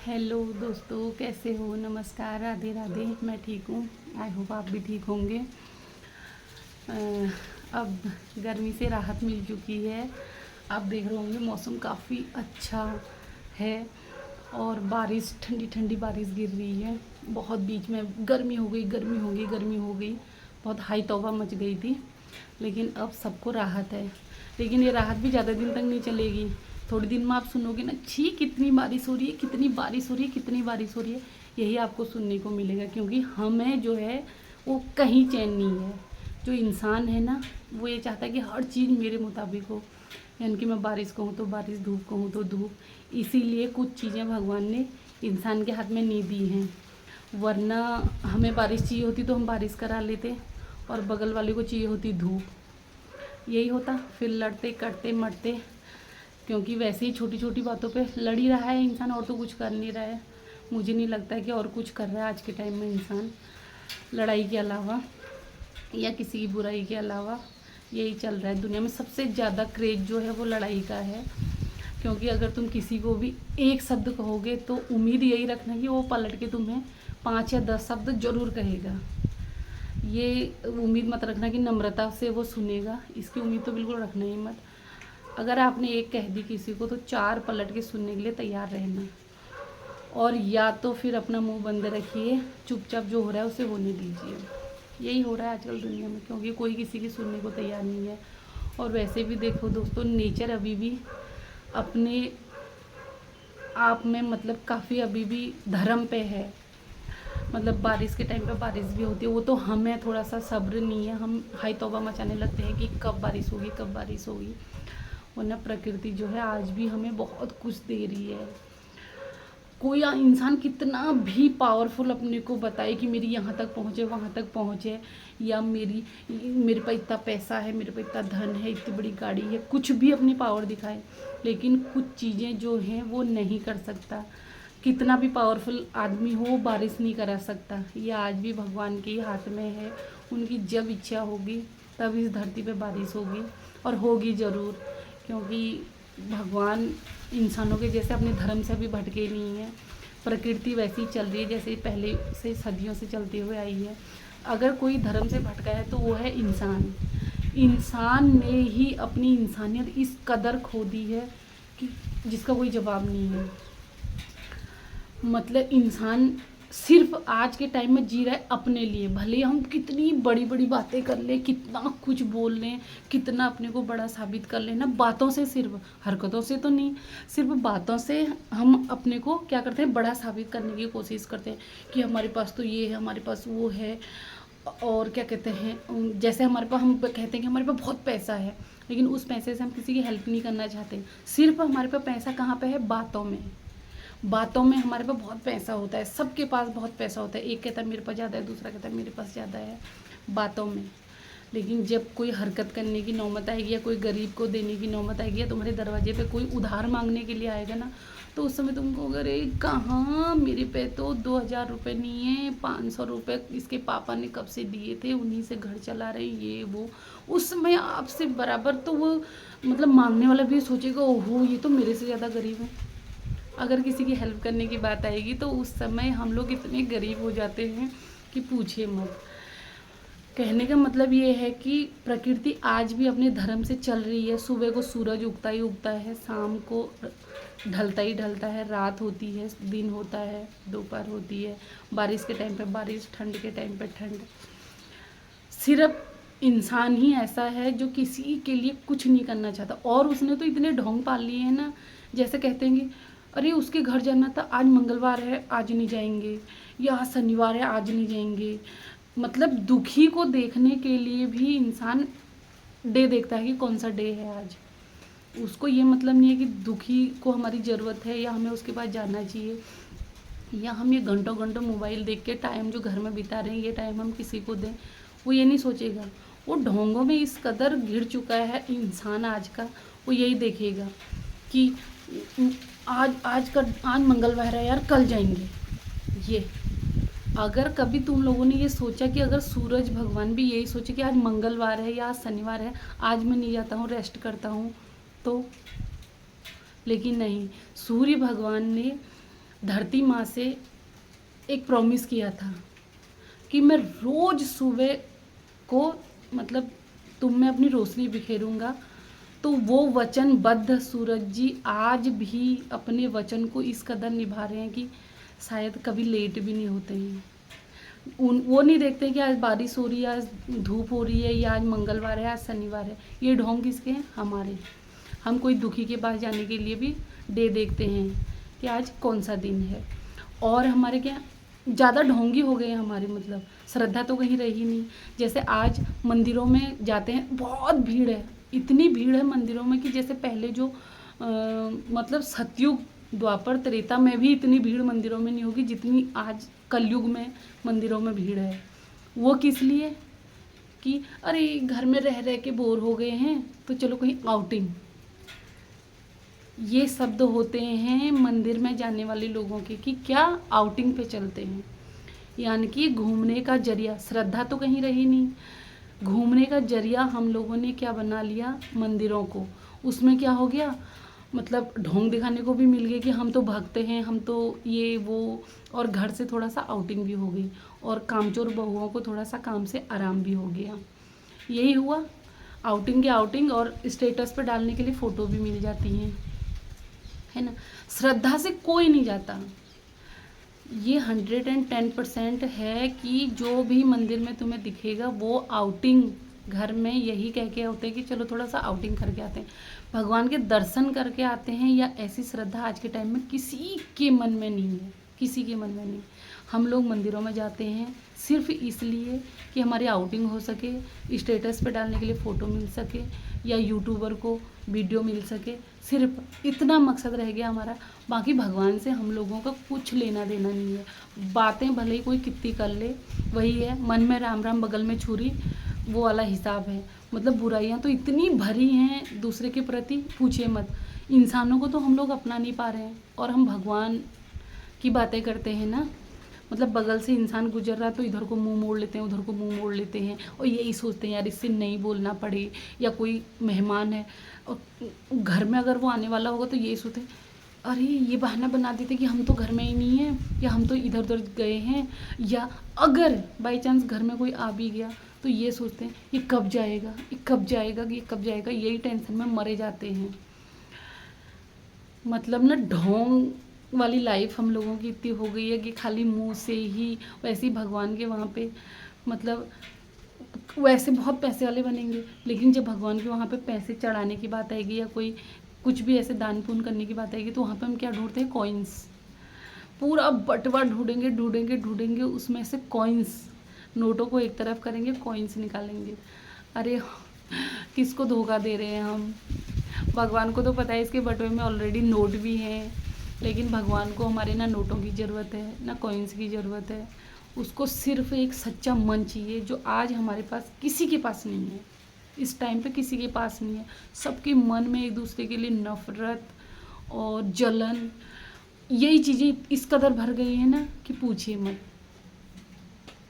Hello दोस्तों, कैसे हो? नमस्कार, राधे राधे। मैं ठीक हूँ। आई होप आप भी ठीक होंगे। अ, अब गर्मी से राहत मिल चुकी है। आप देख रहे होंगे मौसम काफ़ी अच्छा है और बारिश, ठंडी ठंडी बारिश गिर रही है। बहुत बीच में गर्मी हो गई, गर्मी हो गई, गर्मी हो गई, बहुत हाई तौबा मच गई थी। लेकिन अब सबको राहत है। लेकिन ये राहत भी ज़्यादा दिन तक नहीं चलेगी। थोड़ी दिन में आप सुनोगे ना, छी कितनी बारिश हो रही है, कितनी बारिश हो रही है, कितनी बारिश हो रही है। यही आपको सुनने को मिलेगा, क्योंकि हमें जो है वो कहीं चैन नहीं है। जो इंसान है ना, वो ये चाहता है कि हर चीज़ मेरे मुताबिक हो। यानी कि मैं बारिश कहूँ तो बारिश, धूप कहूँ तो धूप। इसीलिए कुछ चीज़ें भगवान ने इंसान के हाथ में नहीं दी हैं। वरना हमें बारिश चाहिए होती तो हम बारिश करा लेते, और बगल वाले को चाहिए होती धूप। यही होता, फिर लड़ते कटते मरते। क्योंकि वैसे ही छोटी छोटी बातों पे लड़ ही रहा है इंसान, और तो कुछ कर नहीं रहा है। मुझे नहीं लगता है कि और कुछ कर रहा है आज के टाइम में इंसान, लड़ाई के अलावा या किसी की बुराई के अलावा। यही चल रहा है दुनिया में। सबसे ज़्यादा क्रेज जो है वो लड़ाई का है। क्योंकि अगर तुम किसी को भी एक शब्द कहोगे तो उम्मीद यही रखना कि वो पलट के तुम्हें 5 या 10 शब्द ज़रूर कहेगा। ये उम्मीद मत रखना कि नम्रता से वो सुनेगा, इसकी उम्मीद तो बिल्कुल रखना ही मत। अगर आपने एक कह दी किसी को तो 4 पलट के सुनने के लिए तैयार रहना। और या तो फिर अपना मुंह बंद रखिए, चुपचाप जो हो रहा है उसे होने दीजिए। यही हो रहा है आजकल दुनिया में, क्योंकि कोई किसी की सुनने को तैयार नहीं है। और वैसे भी देखो दोस्तों, नेचर अभी भी अपने आप में मतलब काफ़ी अभी भी धर्म पे है। मतलब बारिश के टाइम पे बारिश भी होती है, वो तो हमें थोड़ा सा सब्र नहीं है। हम हाई तौबा मचाने लगते हैं कि कब बारिश होगी, कब बारिश होगी। वरना प्रकृति जो है आज भी हमें बहुत कुछ दे रही है। कोई इंसान कितना भी पावरफुल अपने को बताए कि मेरी यहाँ तक पहुँचे, वहाँ तक पहुँचे, या मेरे पास इतना पैसा है, मेरे पास इतना धन है, इतनी बड़ी गाड़ी है, कुछ भी अपनी पावर दिखाए, लेकिन कुछ चीज़ें जो हैं वो नहीं कर सकता। कितना भी पावरफुल आदमी हो, बारिश नहीं करा सकता। ये आज भी भगवान के ही हाथ में है। उनकी जब इच्छा होगी तब इस धरती पे बारिश होगी, और होगी ज़रूर। क्योंकि भगवान इंसानों के जैसे अपने धर्म से भी भटके नहीं है। प्रकृति वैसी चल रही है जैसे पहले से सदियों से चलती हुई आई है। अगर कोई धर्म से भटका है तो वो है इंसान। इंसान ने ही अपनी इंसानियत इस कदर खो दी है कि जिसका कोई जवाब नहीं है। मतलब इंसान सिर्फ आज के टाइम में जी रहा है अपने लिए। भले हम कितनी बड़ी बड़ी बातें कर लें, कितना कुछ बोल लें, कितना अपने को बड़ा साबित कर लें ना, बातों से, सिर्फ हरकतों से तो नहीं, सिर्फ बातों से हम अपने को क्या करते हैं, बड़ा साबित करने की कोशिश करते हैं कि हमारे पास तो ये है, हमारे पास वो है। और क्या कहते हैं, जैसे हमारे पास, हम कहते हैं कि हमारे पास बहुत पैसा है, लेकिन उस पैसे से हम किसी की हेल्प नहीं करना चाहते। सिर्फ हमारे पास पैसा कहाँ पे है? बातों में। बातों में हमारे पास बहुत पैसा होता है, सबके पास बहुत पैसा होता है। एक कहता है मेरे पास ज़्यादा है, दूसरा कहता है मेरे पास ज़्यादा है, बातों में। लेकिन जब कोई हरकत करने की नौबत आएगी, या कोई गरीब को देने की नौबत आएगी, या तुम्हारे दरवाजे पे कोई उधार मांगने के लिए आएगा ना, तो उस समय तुम कहोगे अरे कहाँ, मेरे पे तो 2,000 रुपये नहीं है, 500 रुपये इसके पापा ने कब से दिए थे, उन्हीं से घर चला रहे, ये वो। उस समय आपसे बराबर तो वो मतलब मांगने वाला भी सोचेगा, ओहो ये तो मेरे से ज़्यादा गरीब है। अगर किसी की हेल्प करने की बात आएगी तो उस समय हम लोग इतने गरीब हो जाते हैं कि पूछिए मत। कहने का मतलब ये है कि प्रकृति आज भी अपने धर्म से चल रही है। सुबह को सूरज उगता ही उगता है, शाम को ढलता ही ढलता है, रात होती है, दिन होता है, दोपहर होती है, बारिश के टाइम पे बारिश, ठंड के टाइम पे ठंड। सिर्फ इंसान ही ऐसा है जो किसी के लिए कुछ नहीं करना चाहता। और उसने तो इतने ढोंग पाल लिए हैं ना, जैसे कहते हैं कि अरे उसके घर जाना था, आज मंगलवार है आज नहीं जाएंगे, या आज शनिवार है आज नहीं जाएंगे। मतलब दुखी को देखने के लिए भी इंसान डे देखता है कि कौन सा डे है आज। उसको ये मतलब नहीं है कि दुखी को हमारी ज़रूरत है या हमें उसके पास जाना चाहिए, या हम ये घंटों घंटों मोबाइल देख के टाइम जो घर में बिता रहे हैं ये टाइम हम किसी को दें। वो ये नहीं सोचेगा। वो ढोंगों में इस कदर घिर चुका है इंसान आज का। वो यही देखेगा कि आज मंगलवार है यार, कल जाएंगे। ये अगर कभी तुम लोगों ने ये सोचा कि अगर सूरज भगवान भी यही सोचे कि आज मंगलवार है या आज शनिवार है, आज मैं नहीं जाता हूँ, रेस्ट करता हूँ, तो। लेकिन नहीं, सूर्य भगवान ने धरती माँ से एक प्रॉमिस किया था कि मैं रोज़ सुबह को मतलब तुम में अपनी रोशनी बिखेरूंगा। तो वो वचनबद्ध सूरज जी आज भी अपने वचन को इस कदर निभा रहे हैं कि शायद कभी लेट भी नहीं होते हैं। वो नहीं देखते कि आज बारिश हो रही है, आज धूप हो रही है, या आज मंगलवार है, आज शनिवार है। ये ढोंग किसके हैं? हमारे। हम कोई दुखी के पास जाने के लिए भी डे देखते हैं कि आज कौन सा दिन है। और हमारे क्या ज़्यादा ढोंगी हो गए हैं हमारे, मतलब श्रद्धा तो कहीं रही नहीं। जैसे आज मंदिरों में जाते हैं, बहुत भीड़ है, इतनी भीड़ है मंदिरों में कि जैसे पहले जो मतलब सतयुग द्वापर त्रेता में भी इतनी भीड़ मंदिरों में नहीं होगी जितनी आज कलयुग में मंदिरों में भीड़ है। वो किस लिए? कि अरे घर में रह रह के बोर हो गए हैं तो चलो कहीं आउटिंग। ये शब्द होते हैं मंदिर में जाने वाले लोगों के कि क्या आउटिंग पे चलते हैं, यानी कि घूमने का जरिया। श्रद्धा तो कहीं रही नहीं, घूमने का जरिया हम लोगों ने क्या बना लिया? मंदिरों को। उसमें क्या हो गया? मतलब ढोंग दिखाने को भी मिल गए कि हम तो भक्त हैं, हम तो ये वो, और घर से थोड़ा सा आउटिंग भी हो गई, और कामचोर बहुओं को थोड़ा सा काम से आराम भी हो गया। यही हुआ, आउटिंग की आउटिंग, और स्टेटस पे डालने के लिए फ़ोटो भी मिल जाती हैं, है ना। श्रद्धा से कोई नहीं जाता। ये 110% है कि जो भी मंदिर में तुम्हें दिखेगा वो आउटिंग, घर में यही कह के होते हैं कि चलो थोड़ा सा आउटिंग करके आते हैं, भगवान के दर्शन करके आते हैं। या ऐसी श्रद्धा आज के टाइम में किसी के मन में नहीं है, किसी के मन में नहीं। हम लोग मंदिरों में जाते हैं सिर्फ इसलिए कि हमारी आउटिंग हो सके, स्टेटस पे डालने के लिए फ़ोटो मिल सके, या यूट्यूबर को वीडियो मिल सके, सिर्फ इतना मकसद रह गया हमारा। बाकी भगवान से हम लोगों का कुछ लेना देना नहीं है। बातें भले ही कोई कितनी कर ले, वही है, मन में राम राम बगल में छुरी, वो वाला हिसाब है। मतलब बुराइयां तो इतनी भरी हैं दूसरे के प्रति, पूछिए मत। इंसानों को तो हम लोग अपना नहीं पा रहे हैं, और हम भगवान की बातें करते हैं ना। मतलब बगल से इंसान गुजर रहा है तो इधर को मुंह मोड़ लेते हैं, उधर को मुंह मोड़ लेते हैं, और यही सोचते हैं यार इससे नहीं बोलना पड़े। या कोई मेहमान है और घर में अगर वो आने वाला होगा तो यही सोचते हैं अरे ये बहाना बना देते कि हम तो घर में ही नहीं हैं, या हम तो इधर उधर गए हैं, या अगर बाई चांस घर में कोई आ भी गया तो ये सोचते हैं ये कब जाएगा, ये कब जाएगा, ये कब जाएगा। यही टेंशन में मरे जाते हैं। मतलब ना ढोंग वाली लाइफ हम लोगों की इतनी हो गई है कि खाली मुंह से ही। वैसे ही भगवान के वहाँ पे मतलब वैसे बहुत पैसे वाले बनेंगे, लेकिन जब भगवान के वहाँ पे पैसे चढ़ाने की बात आएगी या कोई कुछ भी ऐसे दान पुण्य करने की बात आएगी तो वहाँ पे हम क्या ढूंढते हैं? कॉइन्स। पूरा बटवा ढूंढेंगे ढूंढेंगे ढूंढेंगे, उसमें से कॉइन्स, नोटों को एक तरफ करेंगे, कॉइन्स निकालेंगे। अरे किसको धोखा दे रहे हैं हम? भगवान को तो पता है इसके बटुए में ऑलरेडी नोट भी हैं, लेकिन भगवान को हमारे ना नोटों की ज़रूरत है ना कॉइन्स की ज़रूरत है। उसको सिर्फ एक सच्चा मन चाहिए, जो आज हमारे पास किसी के पास नहीं है। इस टाइम पे किसी के पास नहीं है। सबके मन में एक दूसरे के लिए नफरत और जलन, यही चीज़ें इस कदर भर गई है ना कि पूछिए मत।